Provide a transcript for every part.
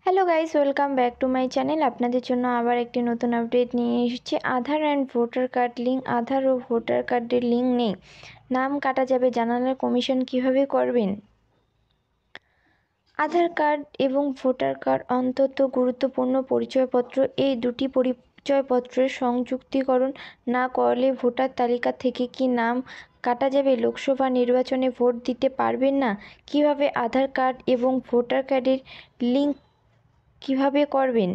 Hello guys, welcome back to my channel. আপনাদের জন্য আবার একটি নতুন আপডেট নিয়ে এসেছি। Aadhaar and voter card link, Aadhaar ও ভোটার কার্ডের লিঙ্ক নেই, নাম কাটা যাবে, জানালার কমিশন কিভাবে করবেন। আধার কার্ড এবং ভোটার কার্ড অত্যন্ত গুরুত্বপূর্ণ পরিচয়পত্র। এই দুটি পরিচয়পত্রের সংযুক্তিকরণ না করলে ভোটার তালিকা থেকে কি নাম কাটা যাবে? লোকসভা নির্বাচনে ভোট দিতে পারবেন না কিভাবে? আধার কার্ড এবং ভোটার কার্ডের লিঙ্ক কিভাবে করবেন?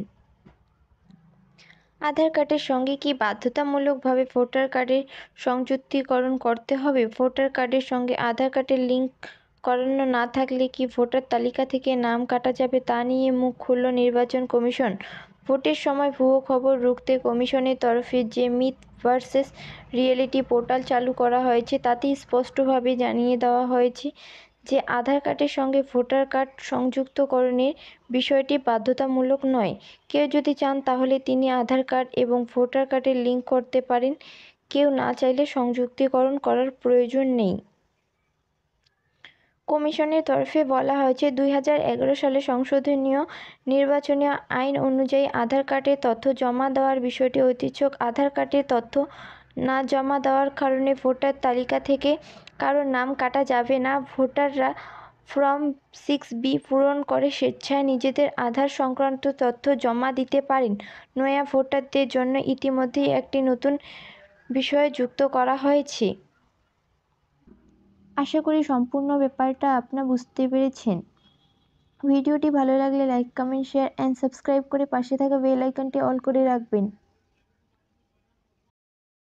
আধার কার্ডের সঙ্গে কি বাধ্যতামূলকভাবে ভোটার কার্ডের সংযুক্তিকরণ করতে হবে? ভোটার কার্ডের সঙ্গে আধার কার্ডের লিঙ্ক করানো না থাকলে কি ভোটার তালিকা থেকে নাম কাটা যাবে? তা নিয়ে মুখ খুলল নির্বাচন কমিশন। ভোটের সময় ভুয়ো খবর রুখতে কমিশনের তরফে যে মিথ ভার্সেস রিয়েলিটি পোর্টাল চালু করা হয়েছে তাতেই স্পষ্টভাবে জানিয়ে দেওয়া হয়েছে যে আধার কার্ডের সঙ্গে ভোটার কার্ড সংযুক্তকরণের বিষয়টি বাধ্যতামূলক নয়। কেউ যদি চান তাহলে তিনি আধার কার্ড এবং ভোটার কার্ডের লিঙ্ক করতে পারেন, কেউ না চাইলে সংযুক্তিকরণ করার প্রয়োজন নেই। কমিশনের তরফে বলা হয়েছে 2011 সালে সংশোধনীয় নির্বাচনী আইন অনুযায়ী আধার কার্ডের তথ্য জমা দেওয়ার বিষয়টি ঐতিহ্যক। আধার কার্ডের তথ্য না জমা দেওয়ার কারণে ভোটার তালিকা থেকে কারো নাম কাটা যাবে না। ভোটাররা ফর্ম 6B পূরণ করে স্বেচ্ছায় নিজেদের আধার সংক্রান্ত তথ্য জমা দিতে পারেন। নয়া ভোটারদের জন্য ইতিমধ্যেই একটি নতুন বিষয় যুক্ত করা হয়েছে। আশা করি সম্পূর্ণ ব্যাপারটা আপনারা বুঝতে পেরেছেন। ভিডিওটি ভালো লাগলে like, comment, share and subscribe করে পাশে থাকা বেল আইকনটি অল করে রাখবেন।